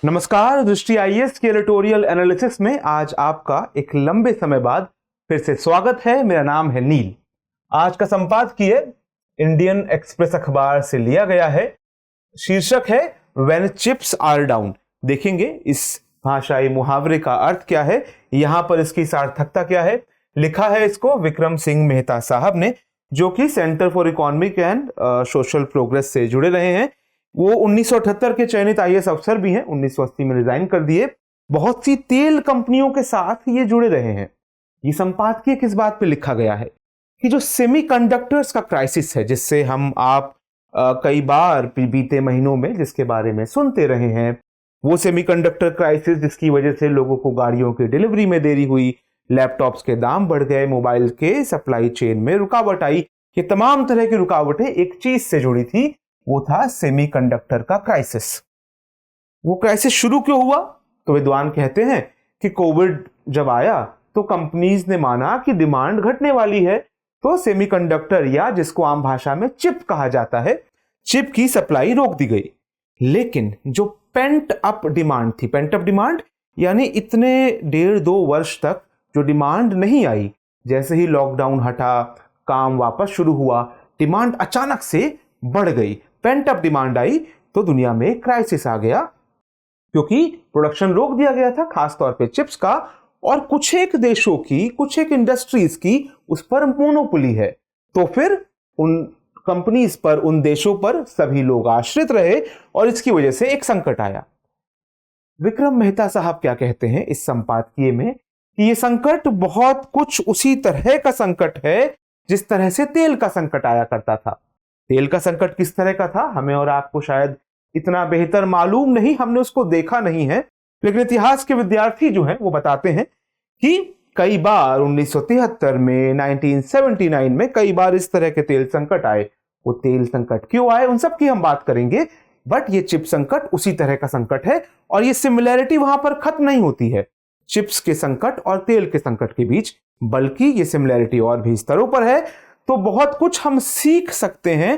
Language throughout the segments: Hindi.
नमस्कार। दृष्टि आईएएस के एडिटोरियल एनालिसिस में आज आपका एक लंबे समय बाद फिर से स्वागत है। मेरा नाम है नील। आज का संपादकीय इंडियन एक्सप्रेस अखबार से लिया गया है। शीर्षक है व्हेन चिप्स आर डाउन। देखेंगे इस भाषाई मुहावरे का अर्थ क्या है, यहां पर इसकी सार्थकता क्या है। लिखा है इसको विक्रम सिंह मेहता साहब ने, जो कि centre for economic and social progress से जुड़े रहे हैं। वो 1978 के चयनित आईएएस अफसर भी हैं। 1980 में रिजाइन कर दिए। बहुत सी तेल कंपनियों के साथ ये जुड़े रहे हैं। ये संपादकीय किस बात पे लिखा गया है कि जो सेमीकंडक्टर्स का क्राइसिस है, जिससे हम आप कई बार बीते महीनों में जिसके बारे में सुनते रहे हैं, वो सेमीकंडक्टर क्राइसिस जिसकी वजह से लोगों को गाड़ियों की डिलीवरी में देरी हुई, लैपटॉप्स के दाम बढ़ गए, मोबाइल के सप्लाई चेन में रुकावट आई, ये तमाम तरह की रुकावटें एक चीज से जुड़ी थी, वो था सेमीकंडक्टर का क्राइसिस। वो क्राइसिस शुरू क्यों हुआ? तो विद्वान कहते हैं कि कोविड जब आया तो कंपनीज ने माना कि डिमांड घटने वाली है, तो सेमीकंडक्टर या जिसको आम भाषा में चिप कहा जाता है, चिप की सप्लाई रोक दी गई। लेकिन जो पेंट अप डिमांड थी, पेंट अप डिमांड यानी इतने 1.5-2 वर्ष तक जो डिमांड नहीं आई, जैसे ही लॉकडाउन हटा, काम वापस शुरू हुआ, डिमांड अचानक से बढ़ गई, पेंट अप डिमांड आई, तो दुनिया में क्राइसिस आ गया, क्योंकि प्रोडक्शन रोक दिया गया था, खासतौर पे चिप्स का, और कुछ एक देशों की, कुछ एक इंडस्ट्रीज की उस पर मोनोपोली है। तो फिर उन कंपनीज पर, उन देशों पर सभी लोग आश्रित रहे और इसकी वजह से एक संकट आया। विक्रम मेहता साहब क्या कहते हैं इस संपादकीय में कि यह संकट बहुत कुछ उसी तरह का संकट है जिस तरह से तेल का संकट आया करता था। तेल का संकट किस तरह का था हमें और आपको शायद इतना बेहतर मालूम नहीं, हमने उसको देखा नहीं है, लेकिन इतिहास के विद्यार्थी जो हैं वो बताते हैं कि कई बार 1973 में, 1979 में कई बार इस तरह के तेल संकट आए। वो तेल संकट क्यों आए उन सब की हम बात करेंगे, बट ये चिप संकट उसी तरह का संकट है और ये सिमिलैरिटी वहां पर खत्म नहीं होती है चिप्स के संकट और तेल के संकट के बीच, बल्कि ये सिमिलैरिटी और भी स्तरों पर है। तो बहुत कुछ हम सीख सकते हैं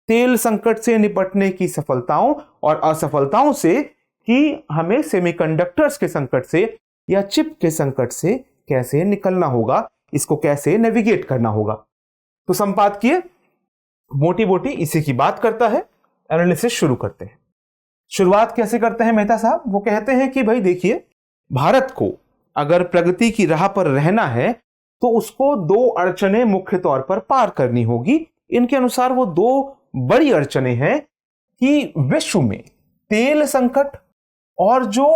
तेल संकट से निपटने की सफलताओं और असफलताओं से, कि हमें सेमीकंडक्टर्स के संकट से या चिप के संकट से कैसे निकलना होगा, इसको कैसे नेविगेट करना होगा। तो संपादकीय मोटी मोटी इसी की बात करता है। एनालिसिस शुरू करते हैं। शुरुआत कैसे करते हैं मेहता साहब? वो कहते हैं कि भाई देखिए, भारत को अगर प्रगति की राह पर रहना है तो उसको 2 अड़चनें मुख्य तौर पर पार करनी होगी। इनके अनुसार वो 2 बड़ी अड़चनें हैं कि विश्व में तेल संकट और जो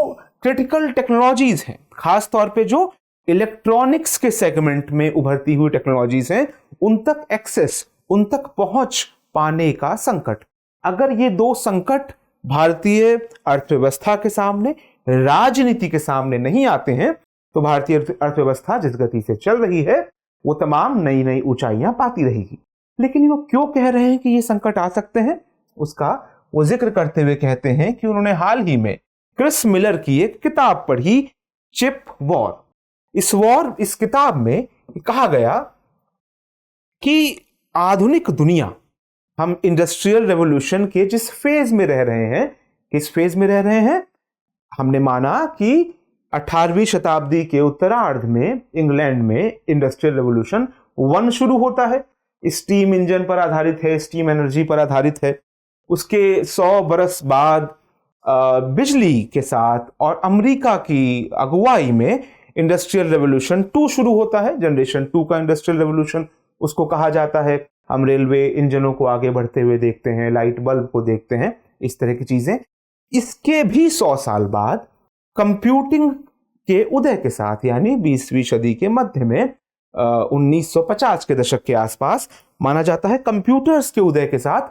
क्रिटिकल टेक्नोलॉजीज हैं, खास तौर पे जो इलेक्ट्रॉनिक्स के सेगमेंट में उभरती हुई टेक्नोलॉजीज हैं, उन तक एक्सेस, उन तक पहुंच पाने का संकट। अगर ये 2 संकट भारतीय अर्थव्यवस्था के सामने, राजनीति के सामने नहीं आते हैं, तो भारतीय अर्थव्यवस्था जिस गति से चल रही है वो तमाम नई नई ऊंचाइयां पाती रहेगी। लेकिन वो क्यों कह रहे हैं कि ये संकट आ सकते हैं, उसका वो जिक्र करते हुए कहते हैं कि उन्होंने हाल ही में क्रिस मिलर की एक किताब पढ़ी, चिप वॉर। इस किताब में कहा गया कि आधुनिक दुनिया, हम इंडस्ट्रियल रेवोल्यूशन के जिस फेज में रह रहे हैं, किस फेज में रह रहे हैं, हमने माना कि 18वीं शताब्दी के उत्तरार्ध में इंग्लैंड में इंडस्ट्रियल रेवोल्यूशन 1 शुरू होता है। स्टीम इंजन पर आधारित है, स्टीम एनर्जी पर आधारित है। उसके 100 बरस बाद बिजली के साथ और अमेरिका की अगुवाई में इंडस्ट्रियल रेवोल्यूशन 2 शुरू होता है। जनरेशन 2 का इंडस्ट्रियल रेवोल्यूशन उसको कहा जाता है। हम रेलवे इंजनों को आगे बढ़ते हुए देखते हैं, लाइट बल्ब को देखते हैं, इस तरह की चीजें। इसके भी 100 साल बाद कंप्यूटिंग के उदय के साथ, यानी 20वीं सदी के मध्य में 1950 के दशक के आसपास माना जाता है, कंप्यूटर्स के उदय के साथ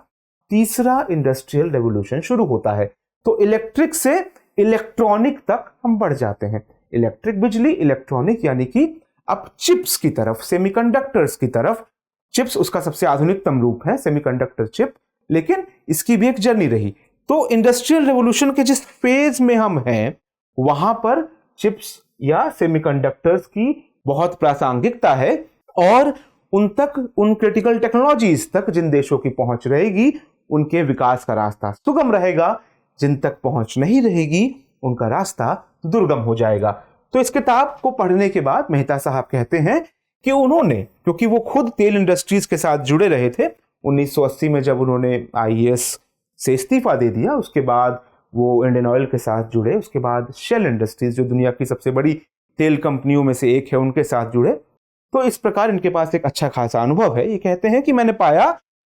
तीसरा इंडस्ट्रियल रेवोल्यूशन शुरू होता है। तो इलेक्ट्रिक से इलेक्ट्रॉनिक तक हम बढ़ जाते हैं। इलेक्ट्रिक बिजली, इलेक्ट्रॉनिक, यानी कि अब चिप्स की तरफ, सेमीकंडक्टर्स की तरफ। चिप्स उसका सबसे आधुनिकतम रूप है, सेमीकंडक्टर चिप, लेकिन इसकी भी एक जर्नी रही। तो इंडस्ट्रियल रेवोल्यूशन के जिस फेज में हम हैं, वहां पर चिप्स या सेमीकंडक्टर्स की बहुत प्रासंगिकता है और उन तक, उन क्रिटिकल टेक्नोलॉजीज तक जिन देशों की पहुंच रहेगी, उनके विकास का रास्ता सुगम रहेगा। जिन तक पहुंच नहीं रहेगी उनका रास्ता दुर्गम हो जाएगा। तो इस किताब को पढ़ने के बाद मेहता साहब कहते हैं कि उन्होंने, क्योंकि वो खुद तेल इंडस्ट्रीज के साथ जुड़े रहे थे, 1980 में जब उन्होंने आईएएस से इस्तीफा दे दिया, उसके बाद वो इंडियन ऑयल के साथ जुड़े, उसके बाद शेल इंडस्ट्रीज जो दुनिया की सबसे बड़ी तेल कंपनियों में से एक है उनके साथ जुड़े। तो इस प्रकार इनके पास एक अच्छा खासा अनुभव है। ये कहते हैं कि मैंने पाया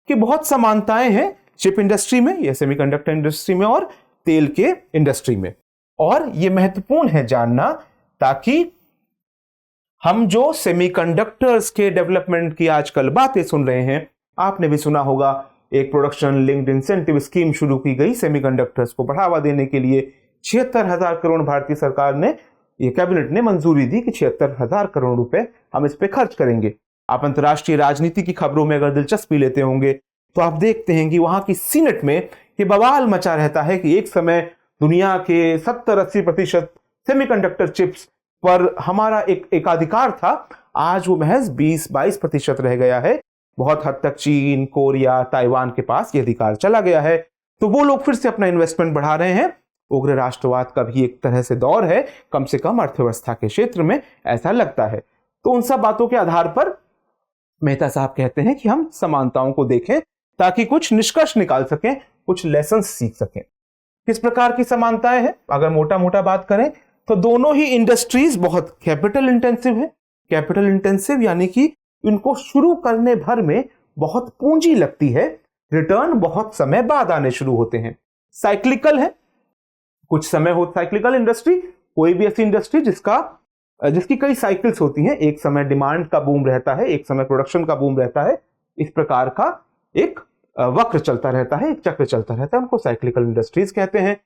कि बहुत समानताएं हैं चिप इंडस्ट्री में या सेमीकंडक्टर इंडस्ट्री में और तेल के इंडस्ट्री में, और ये महत्वपूर्ण है जानना, ताकि हम जो सेमीकंडक्टर्स के डेवलपमेंट की आजकल बातें सुन रहे हैं, आपने भी सुना होगा एक प्रोडक्शन लिंक्ड इंसेंटिव स्कीम शुरू की गई सेमीकंडक्टर्स को बढ़ावा देने के लिए। 76,000 करोड़ भारतीय सरकार ने, ये कैबिनेट ने मंजूरी दी कि 76,000 करोड़ रुपए हम इस पे खर्च करेंगे। आप अंतर्राष्ट्रीय राजनीति की खबरों में अगर दिलचस्पी लेते होंगे तो आप देखते हैं कि वहां की सीनेट में ये बवाल मचा रहता है कि एक समय दुनिया के 70-80% सेमीकंडक्टर चिप्स पर हमारा एक एकाधिकार था, आज वो महज 20-22% रह गया है। बहुत हद तक चीन, कोरिया, ताइवान के पास ये अधिकार चला गया है। तो वो लोग फिर से अपना इन्वेस्टमेंट बढ़ा रहे हैं। उग्र राष्ट्रवाद का भी एक तरह से दौर है, कम से कम अर्थव्यवस्था के क्षेत्र में ऐसा लगता है। तो उन सब बातों के आधार पर मेहता साहब कहते हैं कि हम समानताओं को देखें ताकि कुछ निष्कर्ष निकाल सकें, कुछ लेसन्स सीख सकें। किस प्रकार की समानताएं हैं? अगर मोटा मोटा बात करें तो दोनों ही इंडस्ट्रीज बहुत कैपिटल इंटेंसिव है। कैपिटल इंटेंसिव यानी कि इनको शुरू करने भर में बहुत पूंजी लगती है, रिटर्न बहुत समय बाद आने शुरू होते हैं। साइक्लिकल है, कुछ समय हो। साइक्लिकल इंडस्ट्री कोई भी ऐसी इंडस्ट्री जिसकी कई साइकिल्स होती हैं, एक समय डिमांड का बूम रहता है, एक समय प्रोडक्शन का बूम रहता है, इस प्रकार का एक वक्र चलता रहता है, एक चक्र चलता रहता है, उनको साइक्लिकल इंडस्ट्रीज कहते हैं।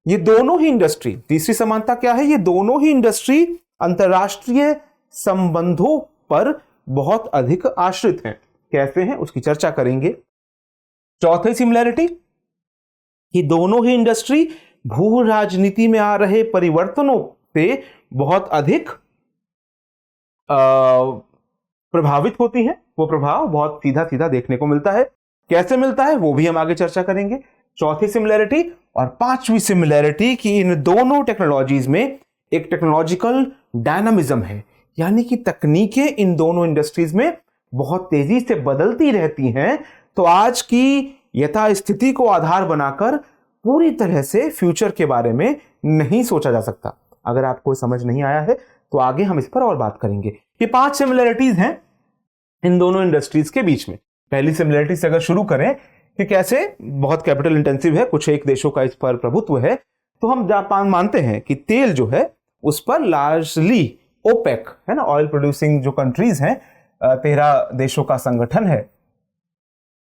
ये दोनों ही इंडस्ट्री, तीसरी समानता क्या है, ये दोनों ही इंडस्ट्री अंतरराष्ट्रीय संबंधों पर बहुत अधिक आश्रित हैं। कैसे हैं उसकी चर्चा करेंगे। चौथी सिमिलैरिटी कि दोनों ही इंडस्ट्री भू राजनीति में आ रहे परिवर्तनों से बहुत अधिक प्रभावित होती हैं। वो प्रभाव बहुत सीधा सीधा देखने को मिलता है। कैसे मिलता है वो भी हम आगे चर्चा करेंगे। चौथी सिमिलैरिटी और पांचवी सिमिलैरिटी कि इन दोनों टेक्नोलॉजीज में एक टेक्नोलॉजिकल डायनामिज्म है, यानी कि तकनीकें इन दोनों इंडस्ट्रीज में बहुत तेजी से बदलती रहती हैं। तो आज की यथास्थिति को आधार बनाकर पूरी तरह से फ्यूचर के बारे में नहीं सोचा जा सकता। अगर आपको समझ नहीं आया है तो आगे हम इस पर और बात करेंगे। ये 5 सिमिलैरिटीज हैं इन दोनों इंडस्ट्रीज के बीच में। पहली सिमिलैरिटी से अगर शुरू करें कि कैसे बहुत कैपिटल इंटेंसिव है, कुछ एक देशों का इस पर प्रभुत्व है, तो हम जापान मानते हैं कि तेल जो है उस पर लार्जली ओपेक है ना, ऑयल प्रोड्यूसिंग जो कंट्रीज हैं, 13 देशों का संगठन है,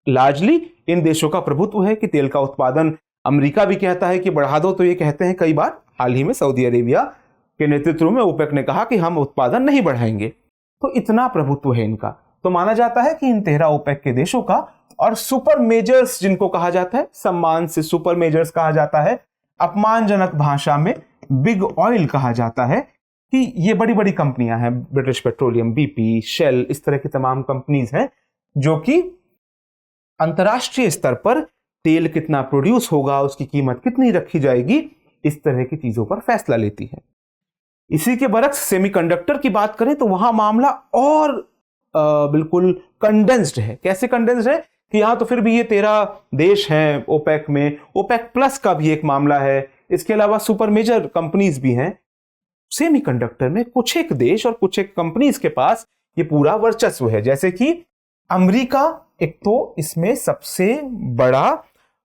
लार्जली इन देशों का प्रभुत्व है कि तेल का उत्पादन अमेरिका भी कहता है कि बढ़ा दो, तो ये कहते हैं कई बार। हाल ही में सऊदी अरेबिया के नेतृत्व में ओपेक ने कहा कि हम उत्पादन नहीं बढ़ाएंगे। तो इतना प्रभुत्व है इनका। तो माना जाता है कि इन 13 ओपेक के देशों का, और सुपर मेजर्स जिनको कहा जाता है, सम्मान से सुपर मेजर्स कहा जाता है, अपमानजनक भाषा में बिग ऑयल कहा जाता है, कि ये बड़ी बड़ी कंपनियां हैं, ब्रिटिश पेट्रोलियम, बीपी, शेल, इस तरह की तमाम कंपनीज हैं जो कि अंतर्राष्ट्रीय स्तर पर तेल कितना प्रोड्यूस होगा, उसकी कीमत कितनी रखी जाएगी, इस तरह की चीजों पर फैसला लेती है। इसी के बरक्स सेमीकंडक्टर की बात करें तो वहां मामला और बिल्कुल कंडेंस्ड है। कैसे कंडेंस्ड है कि यहां तो फिर भी ये 13 देश हैं ओपेक में, ओपेक प्लस का भी एक मामला है, इसके अलावा सुपर मेजर कंपनीज भी हैं। सेमीकंडक्टर में कुछ एक देश और कुछ एक कंपनीज के पास ये पूरा वर्चस्व है। जैसे कि अमेरिका एक तो इसमें सबसे बड़ा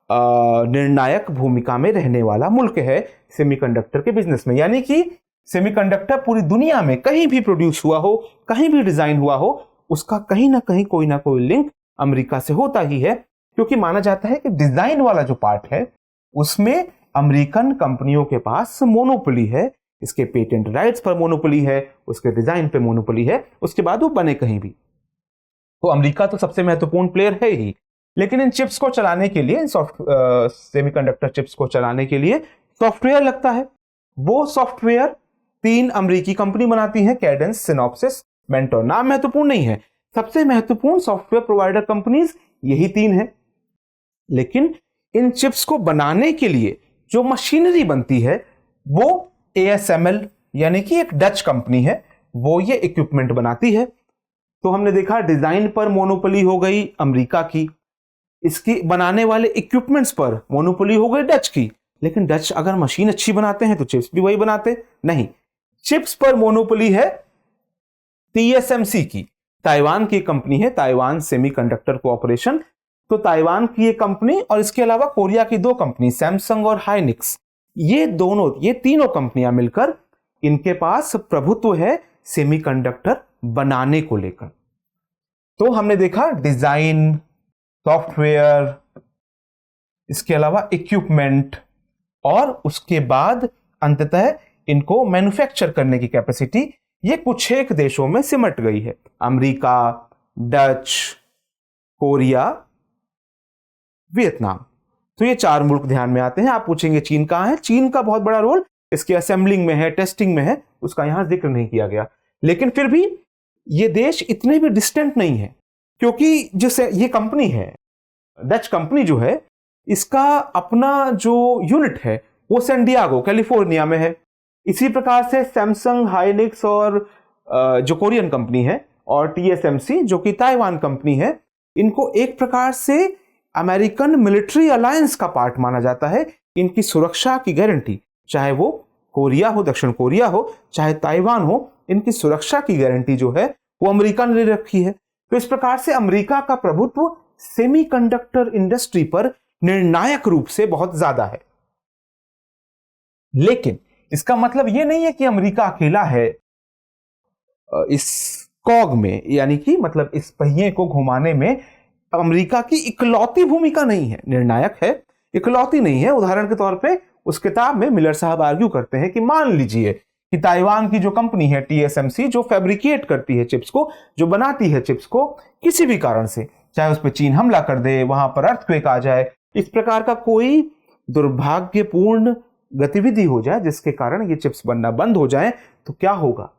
निर्णायक भूमिका में रहने वाला मुल्क है सेमीकंडक्टर के बिजनेस में, यानी कि सेमीकंडक्टर पूरी दुनिया में कहीं भी प्रोड्यूस हुआ हो, कहीं भी डिजाइन हुआ हो, उसका कहीं ना कहीं कोई ना कोई लिंक अमेरिका से होता ही है, क्योंकि माना जाता है कि डिजाइन वाला जो पार्ट है उसमें अमेरिकन कंपनियों के पास मोनोपोली है, इसके पेटेंट राइट्स पर मोनोपोली है, उसके डिजाइन पे मोनोपोली है, उसके बाद वो बने कहीं भी। तो अमेरिका तो सबसे महत्वपूर्ण प्लेयर है ही, लेकिन इन चिप्स को चलाने के लिए, इन सेमीकंडक्टर चिप्स को चलाने के लिए सॉफ्टवेयर लगता है। वो सॉफ्टवेयर 3 अमेरिकी कंपनी बनाती हैं, कैडेंस, सिनॉप्सिस, मेंटोर। नाम महत्वपूर्ण नहीं है, सबसे महत्वपूर्ण सॉफ्टवेयर प्रोवाइडर कंपनीज यही 3 हैं। लेकिन इन चिप्स को बनाने के लिए जो मशीनरी बनती है वो ASML यानी कि एक डच कंपनी है, वो ये इक्विपमेंट बनाती है। तो हमने देखा डिजाइन पर मोनोपोली हो गई अमेरिका की, इसकी बनाने वाले इक्विपमेंट्स पर मोनोपोली हो गई डच की। लेकिन डच अगर मशीन अच्छी बनाते हैं तो चिप्स भी वही बनाते नहीं। चिप्स पर मोनोपोली है TSMC की, ताइवान की कंपनी है, ताइवान सेमीकंडक्टर कोऑपरेशन। तो ताइवान की ये कंपनी और इसके अलावा कोरिया की दो कंपनी सैमसंग और हाइनिक्स, ये तीनों कंपनियां मिलकर इनके पास प्रभुत्व है सेमीकंडक्टर बनाने को लेकर। तो हमने देखा डिजाइन, सॉफ्टवेयर, इसके अलावा इक्विपमेंट, और उसके बाद अंततः इनको मैन्युफैक्चर करने की कैपेसिटी ये कुछ एक देशों में सिमट गई है, अमेरिका, डच, कोरिया, वियतनाम। तो ये चार मुल्क ध्यान में आते हैं। आप पूछेंगे चीन कहां है? चीन का बहुत बड़ा रोल इसके असेंबलिंग में है, टेस्टिंग में है, उसका यहां जिक्र नहीं किया गया। लेकिन फिर भी ये देश इतने भी डिस्टेंट नहीं है, क्योंकि जैसे ये कंपनी है, डच कंपनी जो है, इसका अपना जो यूनिट है वो सैन डिएगो कैलिफोर्निया में है। इसी प्रकार से सैमसंग, हाइनिक्स और जो कोरियन कंपनी है, और TSMC जो कि ताइवान कंपनी है, इनको एक प्रकार से अमेरिकन मिलिट्री अलायंस का पार्ट माना जाता है। इनकी सुरक्षा की गारंटी, चाहे वो कोरिया हो, दक्षिण कोरिया हो, चाहे ताइवान हो, इनकी सुरक्षा की गारंटी जो है वो अमेरिका ने ले रखी है। तो इस प्रकार से अमेरिका का प्रभुत्व सेमीकंडक्टर इंडस्ट्री पर निर्णायक रूप से बहुत ज्यादा है। लेकिन इसका मतलब यह नहीं है कि अमेरिका अकेला है इस कॉग में, यानी कि मतलब इस पहिए को घुमाने में अमेरिका की इकलौती भूमिका नहीं है, निर्णायक है, इकलौती नहीं है। उदाहरण के तौर पे उस किताब में मिलर साहब आर्ग्यू करते हैं कि मान लीजिए कि ताइवान की जो कंपनी है TSMC, जो फैब्रिकेट करती है चिप्स को, जो बनाती है चिप्स को, किसी भी कारण से, चाहे उस पर चीन हमला कर दे, वहां पर अर्थक्वेक आ जाए, इस प्रकार का कोई दुर्भाग्यपूर्ण गतिविधि हो जाए जिसके कारण ये चिप्स बनना बंद हो जाए, तो क्या होगा?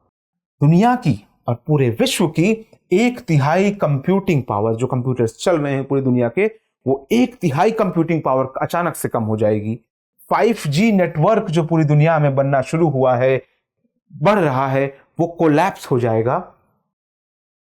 दुनिया की और पूरे विश्व की 1/3 कंप्यूटिंग पावर, जो कंप्यूटर्स चल रहे हैं पूरी दुनिया के, वो 1/3 कंप्यूटिंग पावर अचानक से कम हो जाएगी। 5G नेटवर्क जो पूरी दुनिया में बनना शुरू हुआ है, बढ़ रहा है, वो कोलैप्स हो जाएगा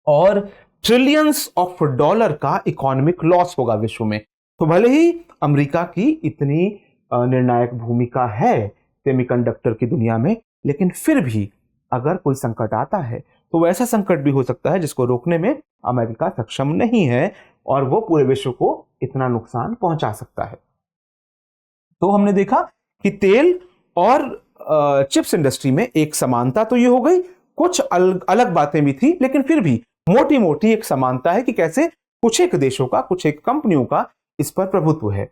और ट्रिलियंस ऑफ डॉलर का इकोनॉमिक लॉस होगा विश्व में। तो भले ही अमेरिका की इतनी निर्णायक भूमिका है सेमीकंडक्टर की दुनिया में, लेकिन फिर भी अगर कोई संकट आता है तो वैसा संकट भी हो सकता है जिसको रोकने में अमेरिका सक्षम नहीं है, और वो पूरे विश्व को इतना नुकसान पहुंचा सकता है। तो हमने देखा कि तेल और चिप्स इंडस्ट्री में एक समानता तो ये हो गई, कुछ अलग बातें भी थी, लेकिन फिर भी मोटी मोटी एक समानता है कि कैसे कुछ एक देशों का, कुछ एक कंपनियों का इस पर प्रभुत्व है।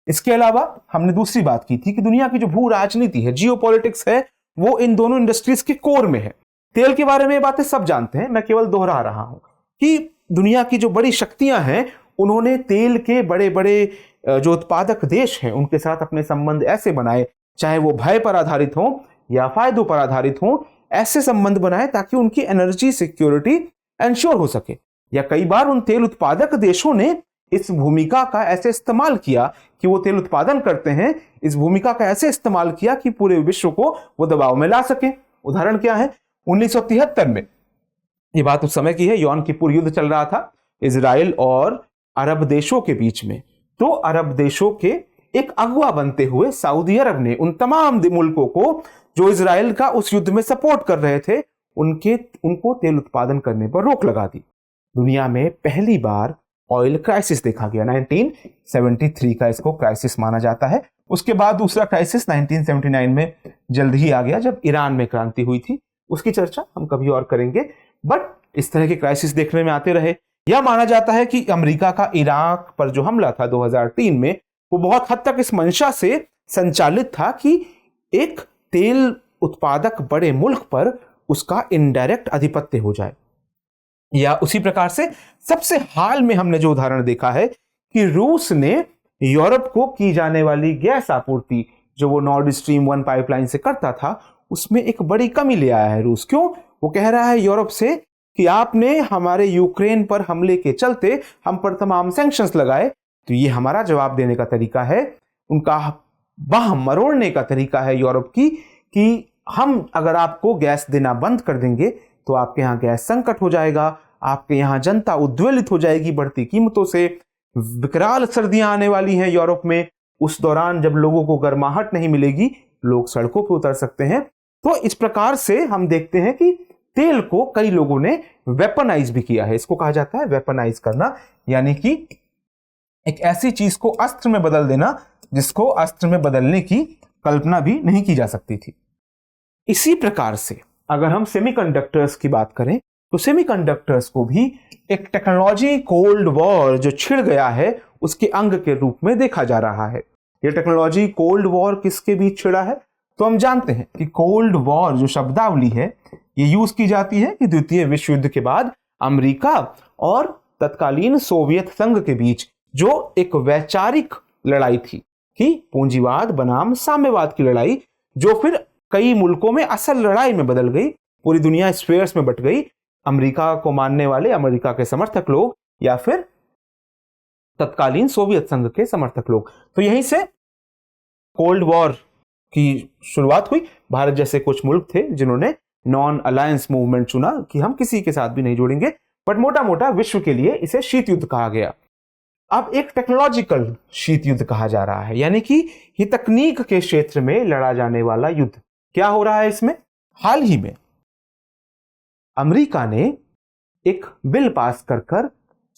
इसके अलावा हमने दूसरी बात की थी कि दुनिया की जो भू राजनीति है, जियोपॉलिटिक्स है, वो इन दोनों इंडस्ट्रीज के कोर में है। तेल के बारे में ये बातें सब जानते हैं, मैं केवल दोहरा रहा हूं कि दुनिया की जो बड़ी शक्तियां हैं, उन्होंने तेल के बड़े बड़े जो उत्पादक देश हैं उनके साथ अपने संबंध ऐसे बनाए, चाहे वो भय पर आधारित हो या फायदों पर आधारित हो, ऐसे संबंध बनाए ताकि उनकी एनर्जी सिक्योरिटी एंश्योर हो सके। या कई बार उन तेल उत्पादक देशों ने इस भूमिका का ऐसे इस्तेमाल किया कि वो तेल उत्पादन करते हैं, इस भूमिका का ऐसे इस्तेमाल किया कि पूरे विश्व को वो दबाव में ला सके। उदाहरण क्या है? 1973 में, ये बात उस समय की है, यौम किपुर युद्ध चल रहा था इजराइल और अरब देशों के बीच में। तो अरब देशों के एक अगुवा बनते हुए सऊदी अरब ने उन तमाम मुल्कों को जो इजराइल का उस युद्ध में सपोर्ट कर रहे थे, उनको तेल उत्पादन करने पर रोक लगा दी। दुनिया में पहली बार ऑयल क्राइसिस देखा गया, 1973 का इसको क्राइसिस माना जाता है। उसके बाद दूसरा क्राइसिस 1979 में जल्द ही आ गया, जब ईरान में क्रांति हुई थी। उसकी चर्चा हम कभी और करेंगे, बट इस तरह के क्राइसिस देखने में आते रहे। यह माना जाता है कि अमेरिका का इराक पर जो हमला था 2003 में, वो बहुत हद तक इस मंशा से संचालित था कि एक तेल उत्पादक बड़े मुल्क पर उसका इनडायरेक्ट आधिपत्य हो जाए। या उसी प्रकार से सबसे हाल में हमने जो उदाहरण देखा है कि रूस ने यूरोप को की जाने वाली गैस आपूर्ति, जो वो नॉर्ड स्ट्रीम 1 पाइपलाइन से करता था, उसमें एक बड़ी कमी ले आया है रूस। क्यों? वो कह रहा है यूरोप से कि आपने हमारे यूक्रेन पर हमले के चलते हम पर तमाम सैंक्शंस लगाए, तो ये हमारा जवाब देने का तरीका है, उनका बाह मरोड़ने का तरीका है यूरोप की, कि हम अगर आपको गैस देना बंद कर देंगे तो आपके यहाँ गैस संकट हो जाएगा, आपके यहाँ जनता उद्वेलित हो जाएगी बढ़ती कीमतों से, विकराल सर्दियां आने वाली हैं यूरोप में, उस दौरान जब लोगों को गर्माहट नहीं मिलेगी लोग सड़कों पर उतर सकते हैं। तो इस प्रकार से हम देखते हैं कि तेल को कई लोगों ने वेपनाइज भी किया है। इसको कहा जाता है वेपनाइज करना, यानी कि एक ऐसी चीज को अस्त्र में बदल देना जिसको अस्त्र में बदलने की कल्पना भी नहीं की जा सकती थी। इसी प्रकार से अगर हम सेमीकंडक्टर्स की बात करें तो सेमीकंडक्टर्स को भी एक टेक्नोलॉजी कोल्ड वॉर जो छिड़ गया है उसके अंग के रूप में देखा जा रहा है। ये टेक्नोलॉजी कोल्ड वॉर किसके बीच छिड़ा है? तो हम जानते हैं कि कोल्ड वॉर जो शब्दावली है ये यूज की जाती है कि द्वितीय विश्व युद्ध के बाद अमेरिका और तत्कालीन सोवियत संघ के बीच जो एक वैचारिक लड़ाई थी कि पूंजीवाद बनाम साम्यवाद की लड़ाई, जो फिर कई मुल्कों में असल लड़ाई में बदल गई, पूरी दुनिया स्फीयर्स में बट गई, अमेरिका को मानने वाले अमेरिका के समर्थक लोग या फिर तत्कालीन सोवियत संघ के समर्थक लोग। तो यहीं से कोल्ड वॉर की शुरुआत हुई। भारत जैसे कुछ मुल्क थे जिन्होंने नॉन अलायंस मूवमेंट चुना कि हम किसी के साथ भी नहीं जुड़ेंगे, बट मोटा मोटा विश्व के लिए इसे शीत युद्ध कहा गया। अब एक टेक्नोलॉजिकल शीत युद्ध कहा जा रहा है, यानी कि ये तकनीक के क्षेत्र में लड़ा जाने वाला युद्ध। क्या हो रहा है इसमें? हाल ही में अमेरिका ने एक बिल पास कर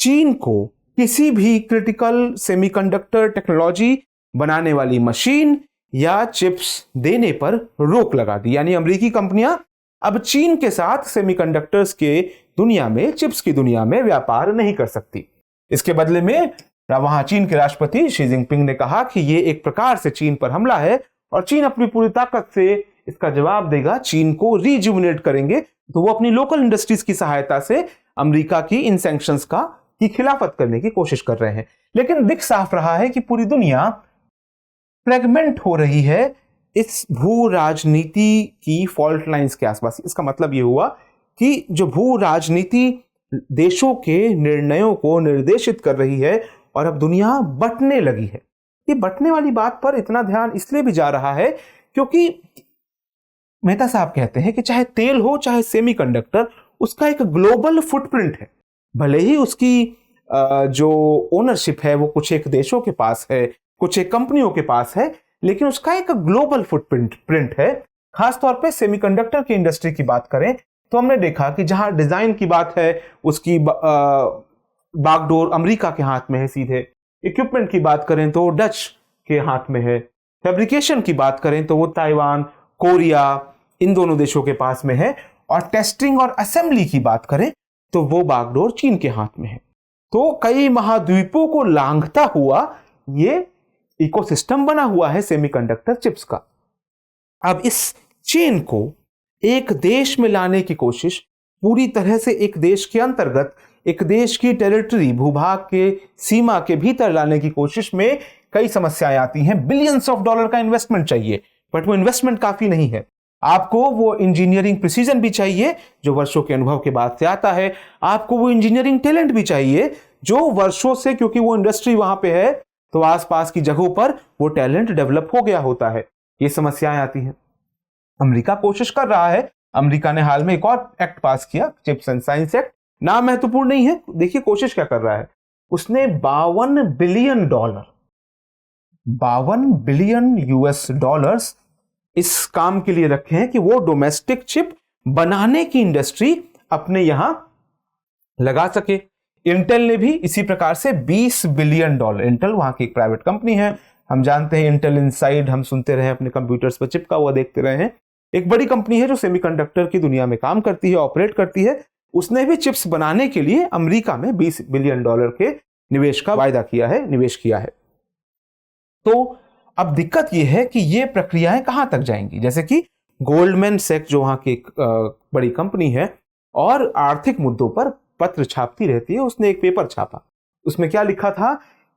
चीन को किसी भी क्रिटिकल सेमीकंडक्टर टेक्नोलॉजी बनाने वाली मशीन या चिप्स देने पर रोक लगा दी। यानी अमेरिकी कंपनियां अब चीन के साथ सेमीकंडक्टर्स के दुनिया में, चिप्स की दुनिया में व्यापार नहीं कर सकती। इसके बदले में वहां चीन के राष्ट्रपति शी जिनपिंग ने कहा कि यह एक प्रकार से चीन पर हमला है और चीन अपनी पूरी ताकत से इसका जवाब देगा, चीन को रिजुविनेट करेंगे। तो वो अपनी लोकल इंडस्ट्रीज की सहायता से अमेरिका की इन सैंक्शंस की खिलाफत करने की कोशिश कर रहे हैं। लेकिन दिख साफ रहा है कि पूरी दुनिया फ्रेगमेंट हो रही है इस भू राजनीति की फॉल्ट लाइंस के आसपास। इसका मतलब यह हुआ कि जो भू राजनीति देशों के निर्णयों को निर्देशित कर रही है और अब दुनिया बंटने लगी है। ये बंटने वाली बात पर इतना ध्यान इसलिए भी जा रहा है क्योंकि मेहता साहब कहते हैं कि चाहे तेल हो चाहे सेमीकंडक्टर, उसका एक ग्लोबल फुटप्रिंट है। भले ही उसकी जो ओनरशिप है वो कुछ एक देशों के पास है, कुछ एक कंपनियों के पास है, लेकिन उसका एक ग्लोबल फुटप्रिंट है। खासतौर पे सेमीकंडक्टर की इंडस्ट्री की बात करें तो हमने देखा कि जहां डिजाइन की बात है उसकी बागडोर अमेरिका के हाथ में है सीधे, इक्विपमेंट की बात करें तो डच के हाथ में है, फैब्रिकेशन की बात करें तो वो ताइवान, कोरिया, इन दोनों देशों के पास में है, और टेस्टिंग और असेंबली की बात करें तो वो बागडोर चीन के हाथ में है। तो कई महाद्वीपों को लांघता हुआ ये इकोसिस्टम बना हुआ है सेमीकंडक्टर चिप्स का। अब इस चेन को एक देश में लाने की कोशिश, पूरी तरह से एक देश के अंतर्गत, एक देश की टेरिटरी, भूभाग के सीमा के भीतर लाने की कोशिश में कई समस्याएं आती हैं। बिलियंस ऑफ डॉलर का इन्वेस्टमेंट चाहिए, बट वो इन्वेस्टमेंट काफी नहीं है। आपको वो इंजीनियरिंग प्रिसीजन भी चाहिए जो वर्षों के अनुभव के बाद से आता है। आपको वो इंजीनियरिंग टैलेंट भी चाहिए जो वर्षों से, क्योंकि वो इंडस्ट्री वहां पे है तो आसपास की जगहों पर वो टैलेंट डेवलप हो गया होता है। ये समस्याएं आती हैं। अमेरिका कोशिश कर रहा है। अमेरिका ने हाल में एक और एक्ट पास किया, चिप्स एंड साइंस एक्ट। नाम महत्वपूर्ण नहीं है, देखिए कोशिश क्या कर रहा है। उसने $52 बिलियन यूएस डॉलर्स इस काम के लिए रखे हैं कि वो डोमेस्टिक चिप बनाने की इंडस्ट्री अपने यहां लगा सके। इंटेल ने भी इसी प्रकार से $20 बिलियन, इंटेल वहां की एक प्राइवेट कंपनी है, हम जानते हैं इंटेल इनसाइड, हम सुनते रहे, अपने कंप्यूटर्स पर चिपका हुआ देखते रहे हैं। एक बड़ी कंपनी है जो सेमीकंडक्टर की दुनिया में काम करती है, ऑपरेट करती है। उसने भी चिप्स बनाने के लिए अमेरिका में $20 बिलियन के निवेश का वायदा किया है, निवेश किया है। तो अब दिक्कत यह है कि ये प्रक्रियाएं कहां तक जाएंगी। जैसे कि गोल्डमैन सैक्स जो वहां की एक बड़ी कंपनी है और आर्थिक मुद्दों पर पत्र छापती रहती है, उसने एक पेपर छापा। उसमें क्या लिखा था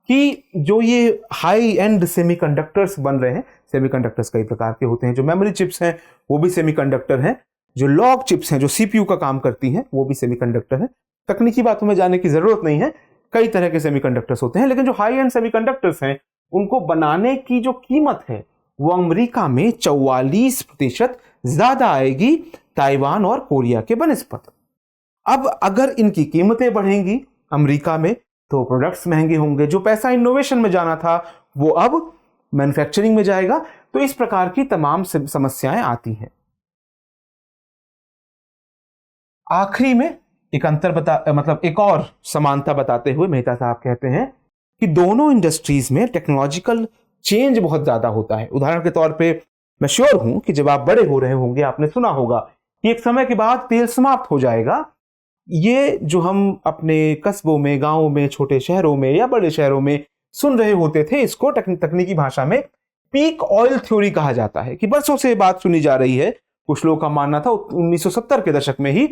कि जो ये हाई एंड सेमीकंडक्टर्स बन रहे हैं, सेमीकंडक्टर्स कई प्रकार के होते हैं, जो मेमोरी चिप्स हैं वो भी सेमीकंडक्टर हैं, जो लॉग चिप्स हैं जो सीपीयू का काम करती हैं वो भी सेमीकंडक्टर हैं। तकनीकी बातों में जाने की जरूरत नहीं है, कई तरह के सेमीकंडक्टर्स होते हैं, लेकिन जो हाई एंड सेमीकंडक्टर्स हैं उनको बनाने की जो कीमत है वो अमेरिका में 44% ज्यादा आएगी ताइवान और कोरिया के बनिस्पत। अब अगर इनकी कीमतें बढ़ेंगी अमेरिका में तो प्रोडक्ट्स महंगे होंगे, जो पैसा इनोवेशन में जाना था वो अब मैन्युफैक्चरिंग में जाएगा। तो इस प्रकार की तमाम समस्याएं आती हैं। आखिरी में एक एक और समानता बताते हुए मेहता साहब कहते हैं कि दोनों इंडस्ट्रीज में टेक्नोलॉजिकल चेंज बहुत ज्यादा होता है। उदाहरण के तौर पे मैं श्योर हूं कि जब आप बड़े हो रहे होंगे आपने सुना होगा कि एक समय के बाद तेल समाप्त हो जाएगा। ये जो हम अपने कस्बों में, गांवों में, छोटे शहरों में या बड़े शहरों में सुन रहे होते थे, इसको तकनीकी भाषा में पीक ऑयल थ्योरी कहा जाता है। कि बरसों से बात सुनी जा रही है, कुछ लोगों का मानना था 1970 के दशक में ही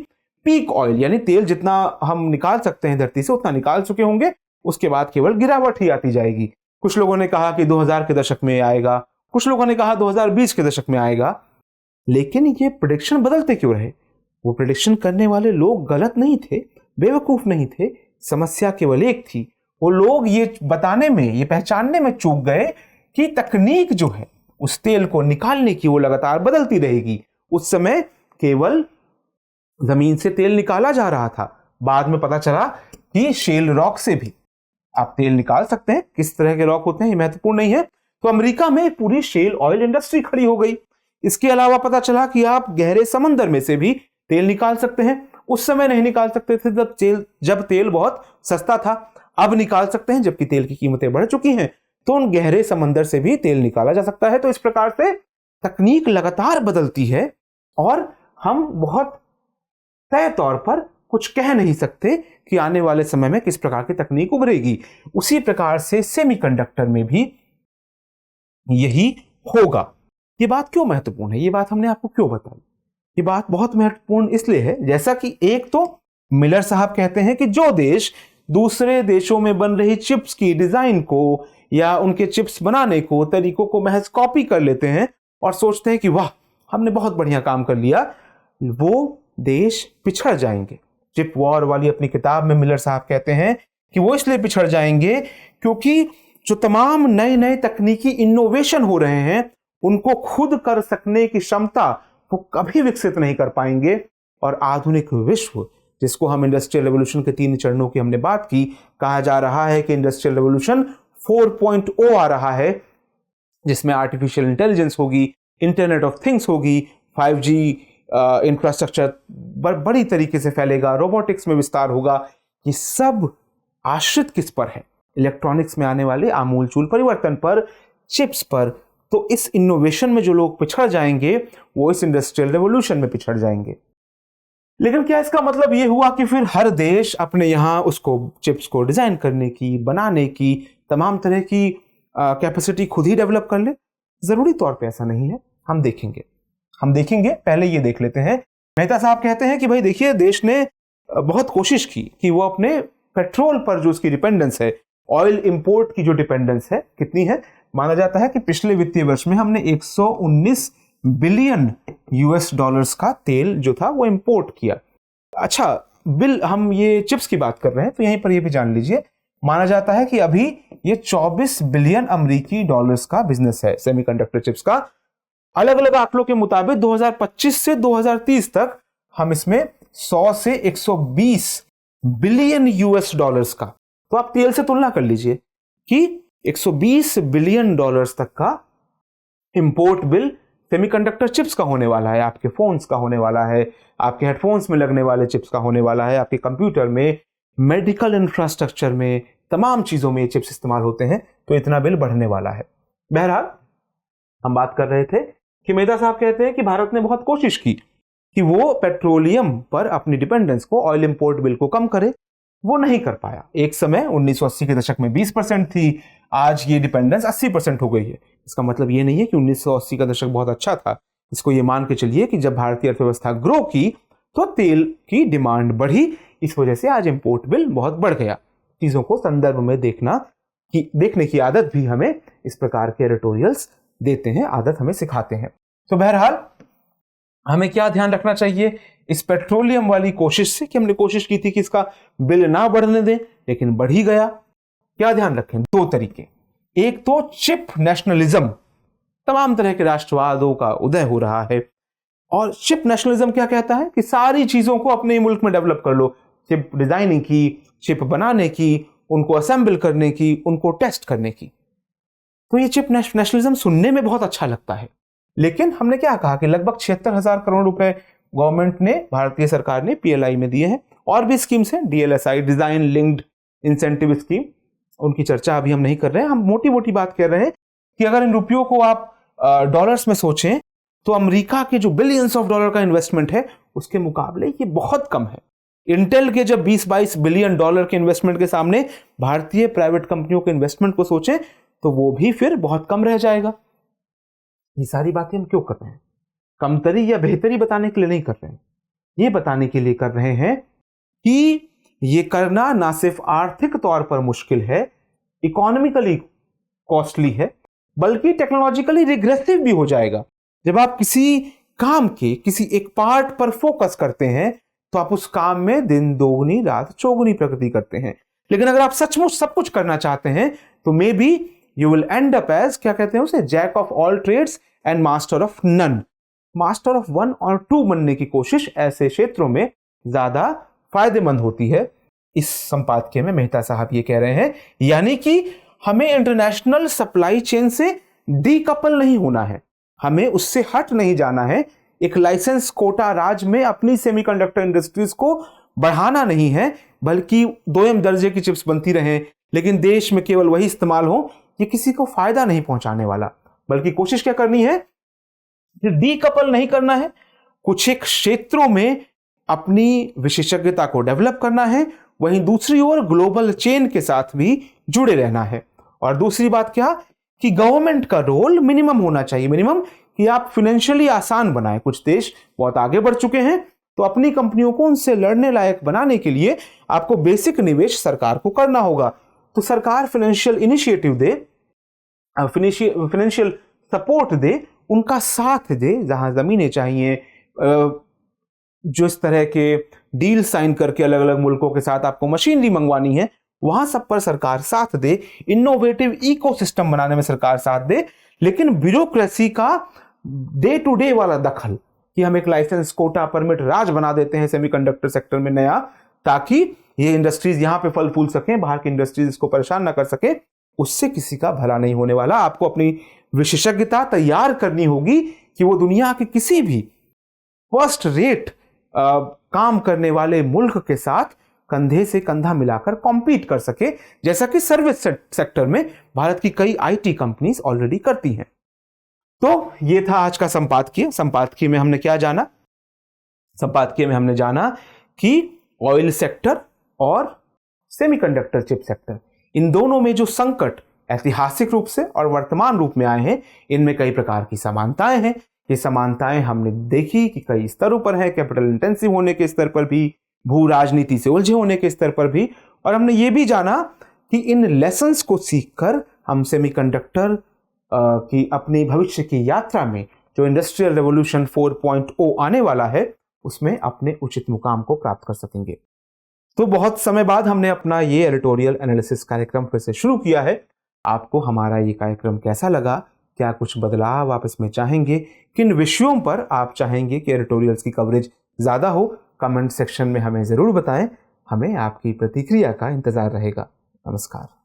पीक ऑयल यानी तेल जितना हम निकाल सकते हैं धरती से उतना निकाल चुके होंगे, उसके बाद केवल गिरावट ही आती जाएगी। कुछ लोगों ने कहा कि 2000 के दशक में आएगा, कुछ लोगों ने कहा 2020 के दशक में आएगा। लेकिन ये प्रेडिक्शन बदलते क्यों रहे? वो प्रेडिक्शन करने वाले लोग गलत नहीं थे, बेवकूफ नहीं थे। समस्या केवल एक थी, वो लोग ये बताने में, ये पहचानने में चूक गए कि तकनीक जो है उस तेल को निकालने की वो लगातार बदलती रहेगी। उस समय केवल जमीन से तेल निकाला जा रहा था, बाद में पता चला कि शेल रॉक से भी आप तेल निकाल सकते हैं। किस तरह के रॉक होते हैं ये महत्वपूर्ण नहीं है। तो अमेरिका में पूरी शेल ऑयल इंडस्ट्री खड़ी हो गई। इसके अलावा पता चला कि आप गहरे समंदर में से भी तेल निकाल सकते हैं। उस समय नहीं निकाल सकते थे जब तेल बहुत सस्ता था। अब निकाल सकते हैं जबकि तेल की कीमतें बढ़ चुकी हैं, तो उन गहरे समंदर से भी तेल निकाला जा सकता है। तो इस प्रकार से तकनीक लगातार बदलती है और हम बहुत तय तौर पर कुछ कह नहीं सकते कि आने वाले समय में किस प्रकार की तकनीक उभरेगी। उसी प्रकार से सेमीकंडक्टर में भी यही होगा। ये बात क्यों महत्वपूर्ण है? ये बात हमने आपको क्यों बताई? ये बात बहुत महत्वपूर्ण इसलिए है, जैसा कि एक तो मिलर साहब कहते हैं कि जो देश दूसरे देशों में बन रही चिप्स की डिजाइन को या उनके चिप्स बनाने को तरीकों को महज कॉपी कर लेते हैं और सोचते हैं कि वाह हमने बहुत बढ़िया काम कर लिया, वो देश पिछड़ जाएंगे। चिप वॉर वाली अपनी किताब में मिलर साहब कहते हैं कि वो इसलिए पिछड़ जाएंगे क्योंकि जो तमाम नए नए तकनीकी इनोवेशन हो रहे हैं उनको खुद कर सकने की क्षमता वो कभी विकसित नहीं कर पाएंगे। और आधुनिक विश्व, जिसको हम इंडस्ट्रियल रेवोल्यूशन के 3 चरणों की हमने बात की, कहा जा रहा है कि इंडस्ट्रियल रेवोल्यूशन 4.0 आ रहा है, जिसमें आर्टिफिशियल इंटेलिजेंस होगी, इंटरनेट ऑफ थिंग्स होगी, 5G इंफ्रास्ट्रक्चर बड़ी तरीके से फैलेगा, रोबोटिक्स में विस्तार होगा। ये सब आश्रित किस पर है? इलेक्ट्रॉनिक्स में आने वाले आमूलचूल परिवर्तन पर, चिप्स पर। तो इस इनोवेशन में जो लोग पिछड़ जाएंगे वो इस इंडस्ट्रियल रेवोल्यूशन में पिछड़ जाएंगे। लेकिन क्या इसका मतलब ये हुआ कि फिर हर देश अपने यहां उसको चिप्स को डिजाइन करने की, बनाने की, तमाम तरह की कैपेसिटी खुद ही डेवलप कर ले? जरूरी तौर पे ऐसा नहीं है। हम देखेंगे। पहले ये देख लेते हैं। मेहता साहब कहते हैं कि भाई देखिए, देश ने बहुत कोशिश की कि वो अपने पेट्रोल पर जो उसकी डिपेंडेंस है, ऑयल इंपोर्ट की जो डिपेंडेंस है, कितनी है? माना जाता है कि पिछले वित्तीय वर्ष में हमने 119 बिलियन यूएस डॉलर्स का तेल जो था वो इंपोर्ट किया। अच्छा, हम ये चिप्स की बात कर रहे हैं तो यहीं पर ये भी जान लीजिए, माना जाता है कि अभी ये 24 बिलियन अमेरिकी डॉलर्स का बिजनेस है सेमीकंडक्टर चिप्स का। अलग अलग आंकड़ों के मुताबिक 2025 से 2030 तक हम इसमें 100 से 120 बिलियन यूएस डॉलर्स का, तो आप तेल से तुलना कर लीजिए कि 120 बिलियन डॉलर्स तक का इंपोर्ट बिल सेमीकंडक्टर चिप्स का होने वाला है। आपके फोन्स का होने वाला है, आपके हेडफोन्स में लगने वाले चिप्स का होने वाला है, आपके कंप्यूटर में, मेडिकल इंफ्रास्ट्रक्चर में, तमाम चीजों में चिप्स इस्तेमाल होते हैं। तो इतना बिल बढ़ने वाला है। बहरहाल हम बात कर रहे थे कि मेहता साहब कहते हैं कि भारत ने बहुत कोशिश की कि वो पेट्रोलियम पर अपनी डिपेंडेंस को, ऑयल इंपोर्ट बिल को कम करे। वो नहीं कर पाया। एक समय 1980 के दशक में 20% थी, आज ये डिपेंडेंस 80% हो गई है। इसका मतलब ये नहीं है कि 1980 का दशक बहुत अच्छा था। इसको ये मान के चलिए कि जब भारतीय अर्थव्यवस्था ग्रो की तो तेल की डिमांड बढ़ी, इस वजह से आज इंपोर्ट बिल बहुत बढ़ गया। चीजों को संदर्भ में देखने की आदत भी हमें इस प्रकार के एडिटोरियल्स देते हैं, आदत हमें सिखाते हैं। तो बहरहाल हमें क्या ध्यान रखना चाहिए इस पेट्रोलियम वाली कोशिश से, कि हमने कोशिश की थी कि इसका बिल ना बढ़ने दें लेकिन बढ़ ही गया। क्या ध्यान रखें? 2 तरीके। एक तो चिप नेशनलिज्म, तमाम तरह के राष्ट्रवादों का उदय हो रहा है। और चिप नेशनलिज्म क्या कहता है कि सारी चीजों को अपने मुल्क में डेवलप कर लो, चिप डिजाइनिंग की, चिप बनाने की, उनको असेंबल करने की, उनको टेस्ट करने की। तो ये चिप नेशनलिज्म सुनने में बहुत अच्छा लगता है, लेकिन हमने क्या कहा कि लगभग 76,000 करोड़ रुपए गवर्नमेंट ने, भारतीय सरकार ने पीएलआई में दिए हैं। और भी स्कीम्स हैं, डीएलएसआई, डिजाइन लिंक्ड इंसेंटिव स्कीम, उनकी चर्चा अभी हम नहीं कर रहे हैं। हम मोटी मोटी बात कर रहे हैं कि अगर इन रुपयों को आप डॉलर्स में सोचें तो अमेरिका के जो बिलियंस ऑफ डॉलर का इन्वेस्टमेंट है उसके मुकाबले ये बहुत कम है। इंटेल के जब 20-22 बिलियन डॉलर के इन्वेस्टमेंट के सामने भारतीय प्राइवेट कंपनियों के इन्वेस्टमेंट को सोचें तो वो भी फिर बहुत कम रह जाएगा। ये सारी बातें हम क्यों कर रहे हैं? कमतरी या बेहतरी बताने के लिए नहीं कर रहे हैं, ये बताने के लिए कर रहे हैं कि ये करना ना सिर्फ आर्थिक तौर पर मुश्किल है, इकोनॉमिकली कॉस्टली है, बल्कि टेक्नोलॉजिकली रिग्रेसिव भी हो जाएगा। जब आप किसी काम के किसी एक पार्ट पर फोकस करते हैं तो आप उस काम में दिन दोगुनी रात चौगुनी प्रगति करते हैं। लेकिन अगर आप सचमुच सब कुछ करना चाहते हैं तो maybe you will end up as, क्या कहते हैं उसे, jack of all trades and master of none. Master of 1 और 2 बनने की कोशिश ऐसे क्षेत्रों में ज्यादा फायदेमंद होती है। इस संपादकीय में मेहता साहब ये कह रहे हैं, यानी कि हमें इंटरनेशनल सप्लाई चेन से डीकपल नहीं होना है, हमें उससे हट नहीं जाना है। एक लाइसेंस कोटा राज में अपनी सेमीकंडक्टर इंडस्ट्रीज को बढ़ाना नहीं है, बल्कि दोयम दर्जे की चिप्स बनती रहें लेकिन देश में केवल वही इस्तेमाल हो, ये किसी को फायदा नहीं पहुंचाने वाला। बल्कि कोशिश क्या करनी है कि डीकपल नहीं करना है, कुछ एक क्षेत्रों में अपनी विशेषज्ञता को डेवलप करना है, वहीं दूसरी ओर ग्लोबल चेन के साथ भी जुड़े रहना है। और दूसरी बात क्या कि गवर्नमेंट का रोल मिनिमम होना चाहिए, मिनिमम कि आप फाइनेंशियली आसान बनाएं। कुछ देश बहुत आगे बढ़ चुके हैं तो अपनी कंपनियों को उनसे लड़ने लायक बनाने के लिए आपको बेसिक निवेश सरकार को करना होगा। तो सरकार फाइनेंशियल इनिशिएटिव दे, फाइनेंशियल सपोर्ट दे, उनका साथ दे, जहां जमीनें चाहिए, जो इस तरह के डील साइन करके अलग अलग मुल्कों के साथ आपको मशीनरी मंगवानी है, वहां सब पर सरकार साथ दे, इनोवेटिव इकोसिस्टम बनाने में सरकार साथ दे। लेकिन ब्यूरोक्रेसी का डे टू डे वाला दखल कि हम एक लाइसेंस कोटा परमिट राज बना देते हैं सेमीकंडक्टर सेक्टर में नया, ताकि ये इंडस्ट्रीज यहां पे फल फूल सकें, बाहर की इंडस्ट्रीज इसको परेशान ना कर सके, उससे किसी का भला नहीं होने वाला। आपको अपनी विशेषज्ञता तैयार करनी होगी कि वो दुनिया के किसी भी फर्स्ट रेट काम करने वाले मुल्क के साथ कंधे से कंधा मिलाकर कॉम्पीट कर सके, जैसा कि सर्विस सेक्टर में भारत की कई आईटी कंपनीज ऑलरेडी करती हैं। तो ये था आज का संपादकीय। संपादकीय में हमने क्या जाना? संपादकीय में हमने जाना कि ऑयल सेक्टर और सेमीकंडक्टर चिप सेक्टर, इन दोनों में जो संकट ऐतिहासिक रूप से और वर्तमान रूप में आए हैं, इनमें कई प्रकार की समानताएं हैं। ये समानताएं हमने देखी कि कई स्तरों पर है, कैपिटल इंटेंसिव होने के स्तर पर भी, भू राजनीति से उलझे होने के स्तर पर भी। और हमने ये भी जाना कि इन लेसन्स को सीखकर हम सेमीकंडक्टर की अपनी भविष्य की यात्रा में जो इंडस्ट्रियल रेवोल्यूशन 4.0 आने वाला है, उसमें अपने उचित मुकाम को प्राप्त कर सकेंगे। तो बहुत समय बाद हमने अपना ये एडिटोरियल एनालिसिस कार्यक्रम फिर से शुरू किया है। आपको हमारा ये कार्यक्रम कैसा लगा? क्या कुछ बदलाव आप इसमें चाहेंगे? किन विषयों पर आप चाहेंगे कि एडिटोरियल्स की कवरेज ज्यादा हो? कमेंट सेक्शन में हमें जरूर बताएं। हमें आपकी प्रतिक्रिया का इंतजार रहेगा। नमस्कार।